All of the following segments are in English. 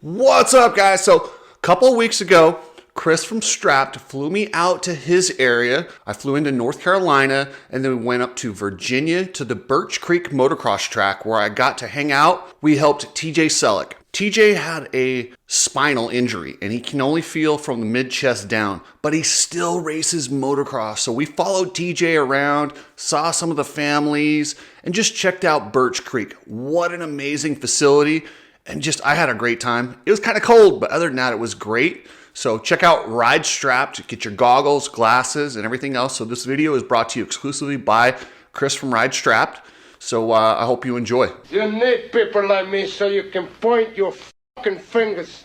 What's up, guys? So, a couple of weeks ago, Chris from Strapped flew me out to his area. I flew into North Carolina and then we went up to Virginia to the Birch Creek motocross track where I got to hang out. We helped TJ Celich. TJ had a spinal injury and he can only feel from the mid-chest down, but he still races motocross. So we followed TJ around, saw some of the families, and just checked out Birch Creek. What an amazing facility. And I had a great time. It was kind of cold, but other than that, it was great. So check out Ride Strapped, get your goggles, glasses, and everything else. So this video is brought to you exclusively by Chris from Ride Strapped. So I hope you enjoy. You need people like me so you can point your fucking fingers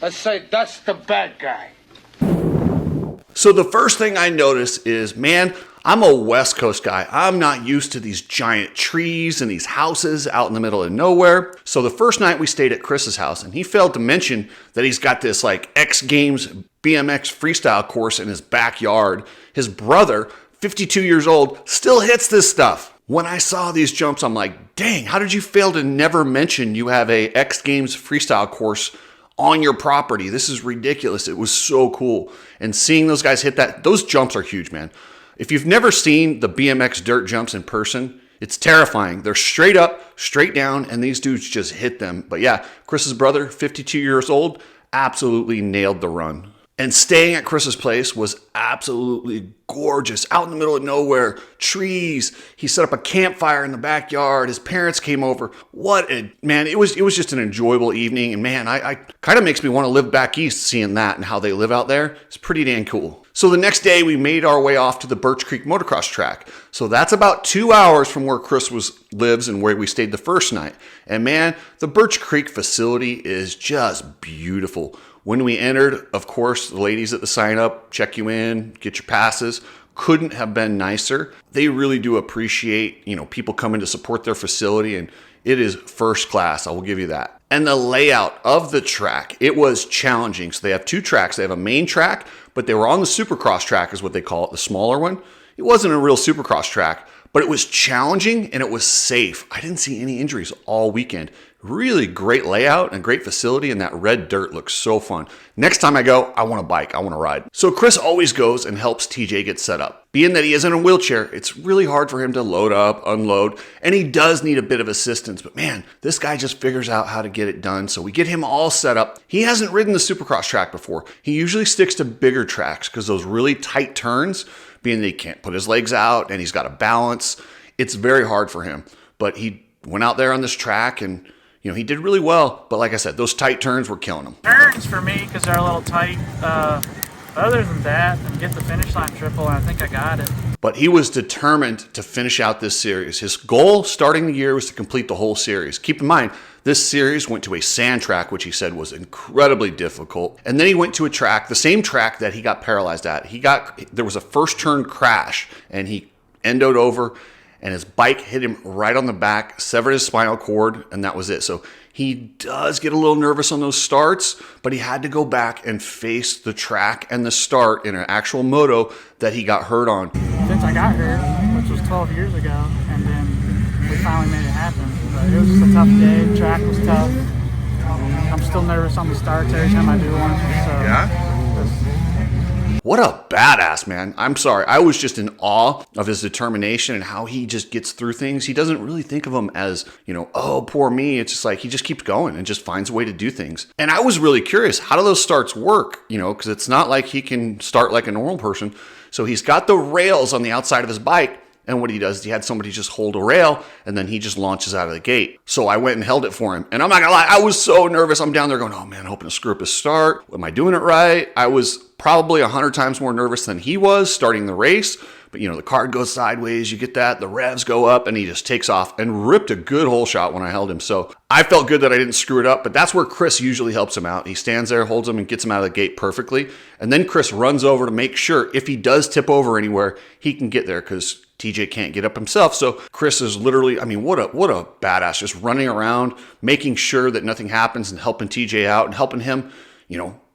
and say, that's the bad guy. So the first thing I notice is, man, I'm a West Coast guy. I'm not used to these giant trees and these houses out in the middle of nowhere. So the first night we stayed at Chris's house, and he failed to mention that he's got this like X Games BMX freestyle course in his backyard. His brother, 52 years old, still hits this stuff. When I saw these jumps, I'm like, dang, how did you fail to never mention you have a X Games freestyle course on your property? This is ridiculous. It was so cool. And seeing those guys hit that, those jumps are huge, man. If you've never seen the BMX dirt jumps in person, it's terrifying. They're straight up, straight down, and these dudes just hit them. But yeah, Chris's brother, 52 years old, absolutely nailed the run. And staying at Chris's place was absolutely gorgeous. Out in the middle of nowhere, trees. He set up a campfire in the backyard. His parents came over. Man, it was just an enjoyable evening. And man, I kind of makes me want to live back east seeing that and how they live out there. It's pretty damn cool. So the next day we made our way off to the Birch Creek motocross track. So that's about 2 hours from where Chris lives and where we stayed the first night. And man, the Birch Creek facility is just beautiful. When we entered, of course, the ladies at the sign up, check you in, get your passes. Couldn't have been nicer. They really do appreciate, people coming to support their facility, and it is first class. I will give you that. And the layout of the track, it was challenging. So they have two tracks. They have a main track, but they were on the Supercross track is what they call it, the smaller one. It wasn't a real Supercross track, but it was challenging and it was safe. I didn't see any injuries all weekend. Really great layout and great facility, and that red dirt looks so fun. Next time I go, I want a bike, I want to ride. So Chris always goes and helps TJ get set up. Being that he is in a wheelchair, it's really hard for him to load up, unload, and he does need a bit of assistance. But man, this guy just figures out how to get it done. So we get him all set up. He hasn't ridden the Supercross track before. He usually sticks to bigger tracks because those really tight turns, being that he can't put his legs out and he's got to balance, it's very hard for him. But he went out there on this track and he did really well, but like I said, those tight turns were killing him. Turns for me because they're a little tight. Other than that, and get the finish line triple, and I think I got it. But he was determined to finish out this series. His goal starting the year was to complete the whole series. Keep in mind, this series went to a sand track, which he said was incredibly difficult. And then he went to a track, the same track that he got paralyzed at. There was a first turn crash, and he endoed over, and his bike hit him right on the back, severed his spinal cord, and that was it. So he does get a little nervous on those starts, but he had to go back and face the track and the start in an actual moto that he got hurt on. Since I got hurt, which was 12 years ago, and then we finally made it happen. But it was just a tough day, the track was tough. I'm still nervous on the starts every time I do one. So yeah? What a badass, man. I'm sorry. I was just in awe of his determination and how he just gets through things. He doesn't really think of them as, oh, poor me. It's just like he just keeps going and just finds a way to do things. And I was really curious, how do those starts work? Because it's not like he can start like a normal person. So he's got the rails on the outside of his bike. And what he does is he had somebody just hold a rail and then he just launches out of the gate. So I went and held it for him. And I'm not gonna lie, I was so nervous. I'm down there going, oh man, hoping to screw up his start. Am I doing it right? I was probably 100 times more nervous than he was starting the race. But the card goes sideways, you get that, the revs go up, and he just takes off and ripped a good hole shot when I held him. So I felt good that I didn't screw it up, but that's where Chris usually helps him out. He stands there, holds him, and gets him out of the gate perfectly. And then Chris runs over to make sure if he does tip over anywhere, he can get there because TJ can't get up himself. So Chris is literally, what a badass, just running around, making sure that nothing happens and helping TJ out and helping him,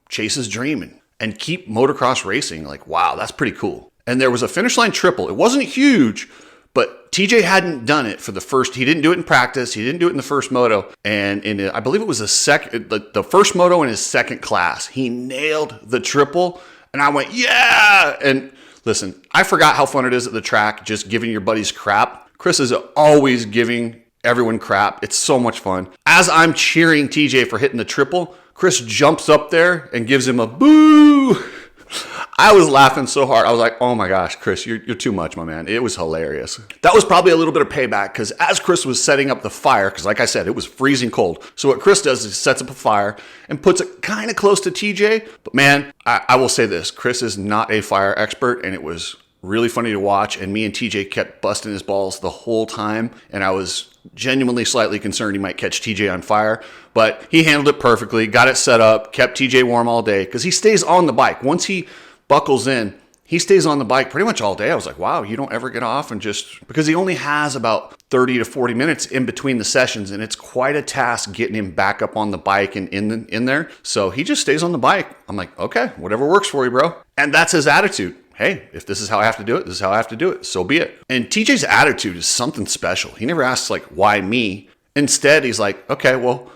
chase his dream and keep motocross racing. Like, wow, that's pretty cool. And there was a finish line triple. It wasn't huge, But TJ hadn't done it for he didn't do it in practice. He didn't do it in the first moto. And I believe it was the first moto in his second class, he nailed the triple. And I went, yeah. And listen, I forgot how fun it is at the track, just giving your buddies crap. Chris is always giving everyone crap. It's so much fun. As I'm cheering TJ for hitting the triple, Chris jumps up there and gives him a boo. I was laughing so hard. I was like, oh my gosh, Chris, you're too much, my man. It was hilarious. That was probably a little bit of payback because as Chris was setting up the fire, because like I said, it was freezing cold. So what Chris does is sets up a fire and puts it kind of close to TJ. But man, I will say this, Chris is not a fire expert, and it was really funny to watch. And me and TJ kept busting his balls the whole time. And I was genuinely slightly concerned he might catch TJ on fire, but he handled it perfectly, got it set up, kept TJ warm all day because he stays on the bike. Once he buckles in, he stays on the bike pretty much all day. I was like, wow, you don't ever get off, and just because he only has about 30 to 40 minutes in between the sessions, and it's quite a task getting him back up on the bike and in there. So he just stays on the bike. I'm like, okay, whatever works for you, bro. And that's his attitude. Hey, if this is how I have to do it, this is how I have to do it. So be it. And TJ's attitude is something special. He never asks like, why me? Instead, he's like, okay, well,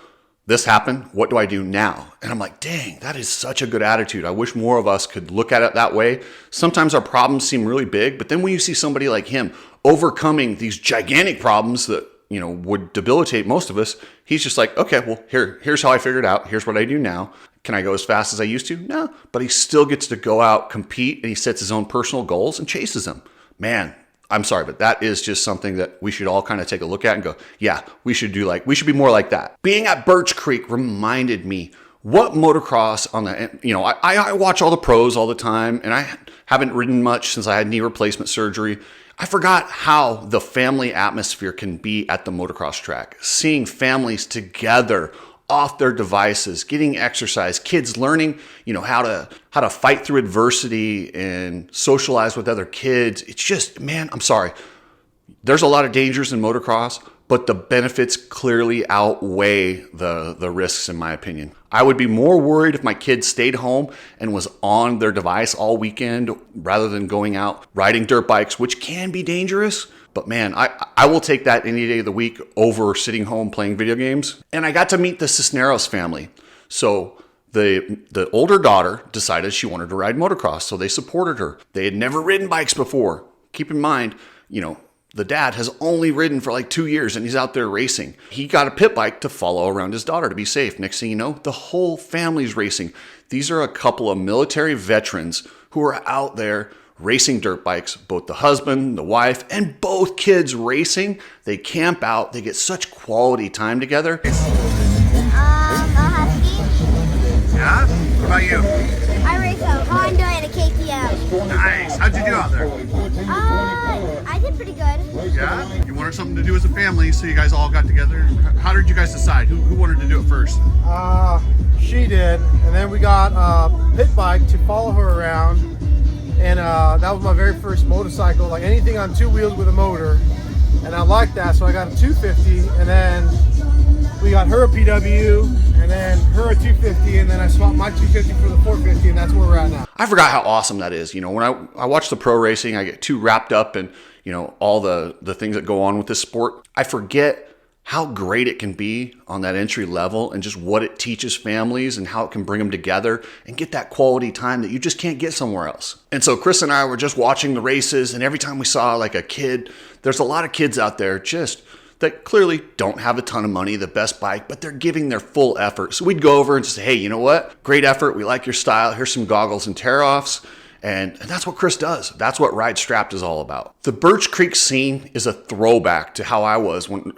this happened. What do I do now? And I'm like, dang, that is such a good attitude. I wish more of us could look at it that way. Sometimes our problems seem really big, but then when you see somebody like him overcoming these gigantic problems that, would debilitate most of us, he's just like, okay, well, here's how I figured it out. Here's what I do now. Can I go as fast as I used to? No, but he still gets to go out, compete, and he sets his own personal goals and chases them. Man, I'm sorry, but that is just something that we should all kind of take a look at and go, yeah, we should be more like that. Being at Birch Creek reminded me what motocross on the, I watch all the pros all the time, and I haven't ridden much since I had knee replacement surgery. I forgot how the family atmosphere can be at the motocross track. Seeing families together off their devices, getting exercise, kids learning, how to fight through adversity and socialize with other kids. It's just, man, I'm sorry. There's a lot of dangers in motocross, but the benefits clearly outweigh the risks, in my opinion. I would be more worried if my kid stayed home and was on their device all weekend rather than going out riding dirt bikes, which can be dangerous. But man, I will take that any day of the week over sitting home playing video games. And I got to meet the Cisneros family. So the older daughter decided she wanted to ride motocross, so they supported her. They had never ridden bikes before. Keep in mind, the dad has only ridden for like 2 years and he's out there racing. He got a pit bike to follow around his daughter to be safe. Next thing you know, the whole family's racing. These are a couple of military veterans who are out there racing dirt bikes, both the husband, the wife, and both kids racing. They camp out. They get such quality time together. A husky. Yeah? What about you? I race a Honda and a KTM. Nice. How'd you do out there? I did pretty good. Yeah? You wanted something to do as a family, so you guys all got together. How did you guys decide? Who wanted to do it first? She did, and then we got a pit bike to follow her around, and that was my very first motorcycle, like anything on two wheels with a motor, and I liked that, so I got a 250, and then we got her a PW, and then her a 250, and then I swapped my 250 for the 450, and that's where we're at now. I forgot how awesome that is. When I watch the pro racing, I get too wrapped up in, all the things that go on with this sport. I forget how great it can be on that entry level and just what it teaches families and how it can bring them together and get that quality time that you just can't get somewhere else. And so Chris and I were just watching the races, and every time we saw like a kid, there's a lot of kids out there that clearly don't have a ton of money, the best bike, but they're giving their full effort. So we'd go over and just say, hey, you know what? Great effort. We like your style. Here's some goggles and tear-offs. And that's what Chris does. That's what Ride Strapped is all about. The Birch Creek scene is a throwback to how it was when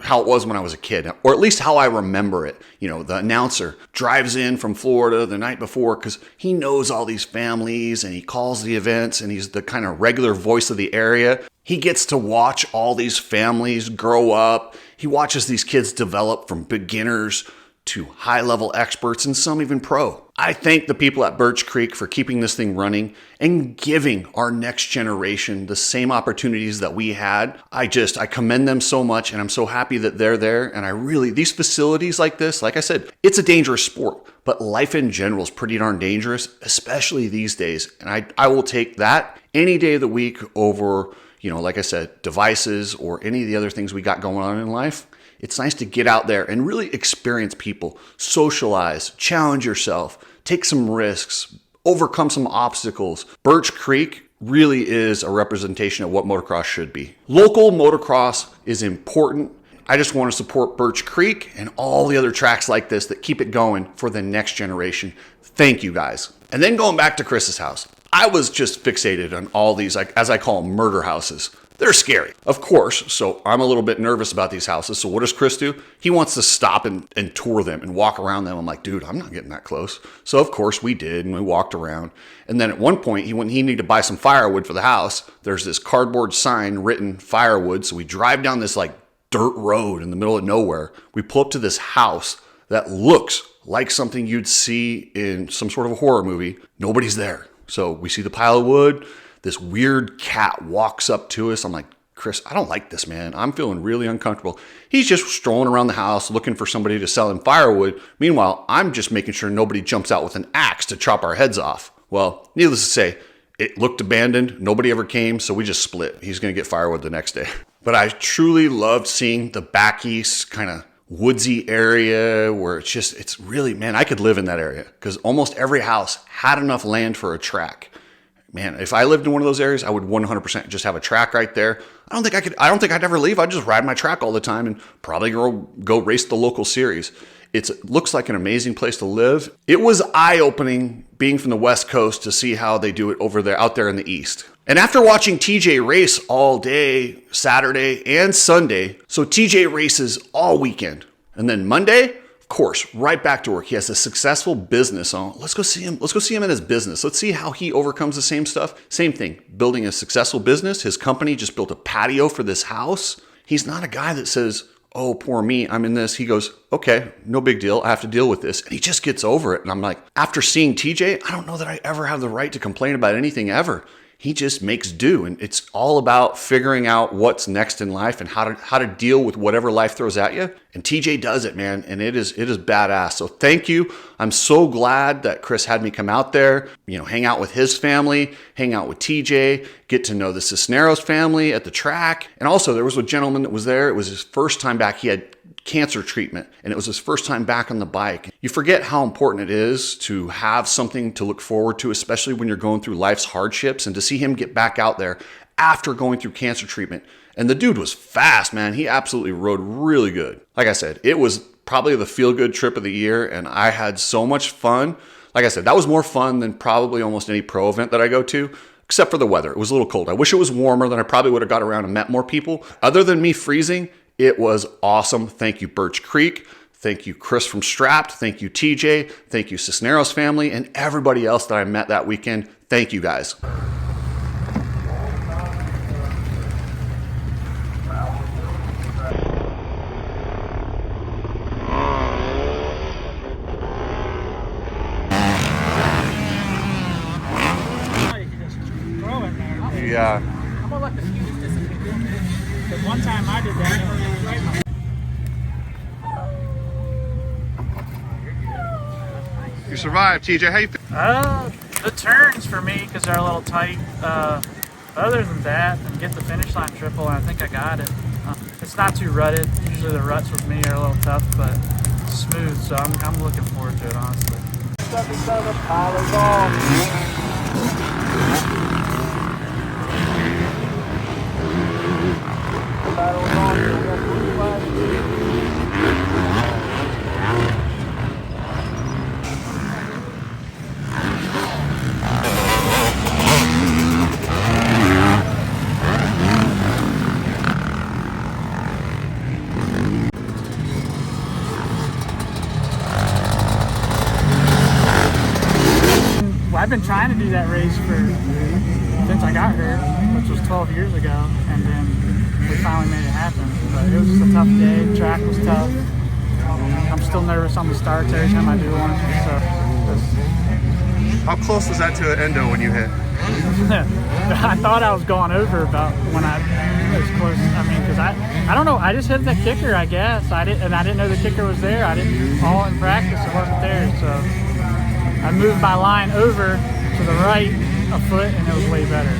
I was a kid, or at least how I remember it. The announcer drives in from Florida the night before because he knows all these families and he calls the events and he's the kind of regular voice of the area. He gets to watch all these families grow up. He watches these kids develop from beginners to high-level experts and some even pro. I thank the people at Birch Creek for keeping this thing running and giving our next generation the same opportunities that we had. I commend them so much, and I'm so happy that they're there. And these facilities like this, like I said, it's a dangerous sport, but life in general is pretty darn dangerous, especially these days. And I will take that any day of the week over like I said, devices or any of the other things we got going on in life, it's nice to get out there and really experience people, socialize, challenge yourself, take some risks, overcome some obstacles. Birch Creek really is a representation of what motocross should be. Local motocross is important. I just want to support Birch Creek and all the other tracks like this that keep it going for the next generation. Thank you guys. And then going back to Chris's house, I was just fixated on all these, like, as I call them, murder houses. They're scary, of course, so I'm a little bit nervous about these houses. So what does Chris do? He wants to stop and tour them and walk around them. I'm like, dude, I'm not getting that close. So of course we did, and we walked around. And then at one point, when he needed to buy some firewood for the house, there's this cardboard sign written firewood. So we drive down this like dirt road in the middle of nowhere. We pull up to this house that looks like something you'd see in some sort of a horror movie. Nobody's there. So we see the pile of wood. This weird cat walks up to us. I'm like, Chris, I don't like this, man. I'm feeling really uncomfortable. He's just strolling around the house looking for somebody to sell him firewood. Meanwhile, I'm just making sure nobody jumps out with an axe to chop our heads off. Well, needless to say, it looked abandoned. Nobody ever came, so we just split. He's going to get firewood the next day. But I truly loved seeing the back east kind of woodsy area where it's really, man, I could live in that area because almost every house had enough land for a track. Man, if I lived in one of those areas, I would 100% just have a track right there. I don't think I'd ever leave. I'd just ride my track all the time and probably go race the local series. It looks like an amazing place to live. It was eye-opening being from the West Coast to see how they do it out there in the East. And after watching TJ race all day, Saturday and Sunday, so TJ races all weekend. And then Monday, of course, right back to work. He has a successful business. Let's go see him. Let's go see him in his business. Let's see how he overcomes the same stuff. Same thing, building a successful business. His company just built a patio for this house. He's not a guy that says, oh, poor me, I'm in this. He goes, okay, no big deal. I have to deal with this. And he just gets over it. And I'm like, after seeing TJ, I don't know that I ever have the right to complain about anything ever. He just makes do. And it's all about figuring out what's next in life and how to deal with whatever life throws at you. And TJ does it, man. And it is badass. So thank you. I'm so glad that Chris had me come out there, hang out with his family, hang out with TJ, get to know the Cisneros family at the track. And also there was a gentleman that was there. It was his first time back. He had cancer treatment and it was his first time back on the bike. You forget how important it is to have something to look forward to, especially when you're going through life's hardships, and to see him get back out there after going through cancer treatment. And the dude was fast, man. He absolutely rode really good. Like I said, it was probably the feel-good trip of the year, and I had so much fun. Like I said, that was more fun than probably almost any pro event that I go to, except for the weather. It was a little cold. I wish it was warmer, then I probably would have got around and met more people. Other than me freezing, it was awesome. Thank you, Birch Creek. Thank you, Chris from Strapped. Thank you, TJ. Thank you, Cisneros family, and everybody else that I met that weekend. Thank you, guys. Yeah. I'm gonna let the fuse disappear. Because one time I did that, it was right in my... You survived, TJ. How you feel? The turns for me, because they're a little tight. Other than that, and get the finish line triple, and I think I got it. It's not too rutted. Usually the ruts with me are a little tough, but smooth, so I'm looking forward to it, honestly. I've been trying to do that race since I got here, which was 12 years ago, and then we finally made it happen. But it was just a tough day. The track was tough. I'm still nervous on the starts every time I do one. So How close was that to an endo when you hit? I thought I was going over about when I was close. I mean, because I don't know. I just hit the kicker, I guess. I didn't know the kicker was there. I didn't all in practice. It wasn't there, so. I moved my line over to the right a foot and it was way better.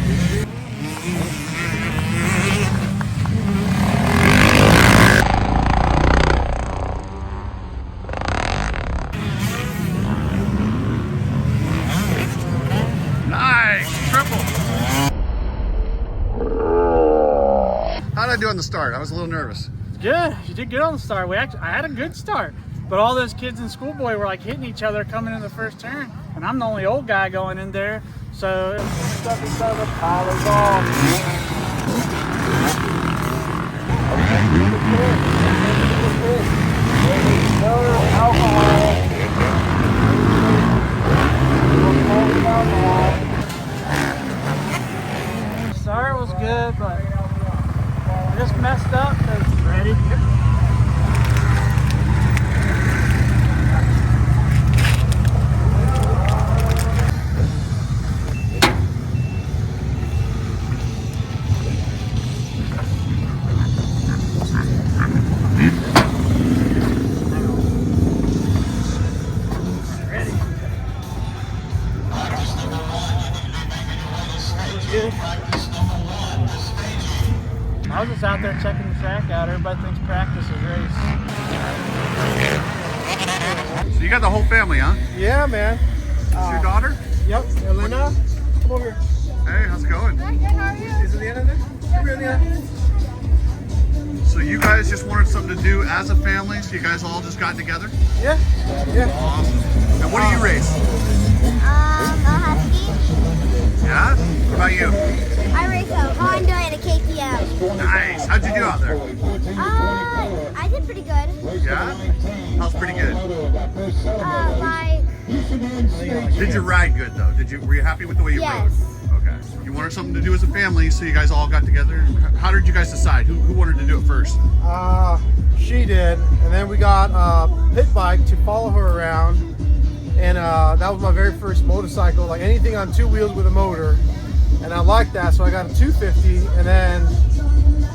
on the start? I was a little nervous. Good. You did good on the start. I had a good start, but all those kids in schoolboy were like hitting each other coming in the first turn, and I'm the only old guy going in there. So stuff each other, piles off. Start was good, but I just messed up. Ready? I was just out there checking the track out. Everybody thinks practice is race. So you got the whole family, huh? Yeah, man. Is your daughter? Yep. Elena, come over here. Hey, how's it going? Good, how are you? Is it the end of this? Come here, Elena. So you guys just wanted something to do as a family, so you guys all just got together? Yeah. Yeah. Awesome. And what do you race? A Husky. Yeah? What about you? I race a Honda and a KTM. Nice. How'd you do out there? I did pretty good. Yeah? How's pretty good? Like, Did you ride good though? Were you happy with the way you Yes. rode? Okay. You wanted something to do as a family, so you guys all got together. How did you guys decide? Who wanted to do it first? She did, and then we got a pit bike to follow her around, and that was my very first motorcycle, like anything on two wheels with a motor, and I liked that, so I got a 250, and then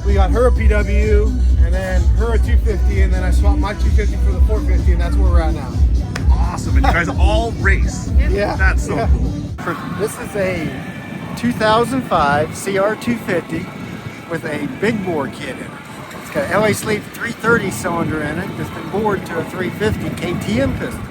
we got her a PW, and then her a 250, and then I swapped my 250 for the 450, and that's where we're at now. Awesome. And you guys all race. Yeah. That's so cool. This is a 2005 CR250 with a big bore kit in it. It's got an LA Sleeve 330 cylinder in it that's been bored to a 350 KTM piston.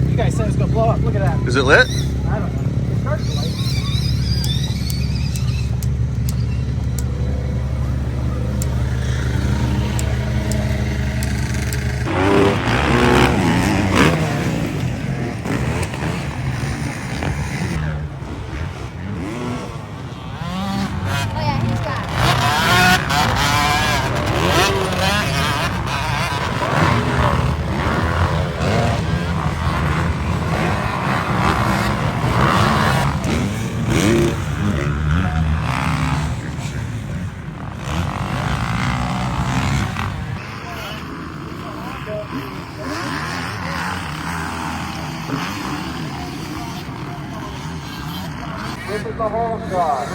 You guys said it's gonna blow up. Look at that. Is it lit? I don't know. It starts to light. oh yeah, he's got This is the whole shot.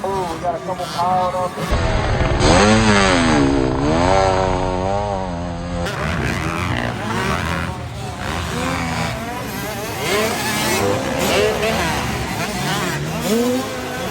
Oh, we got a couple powered up.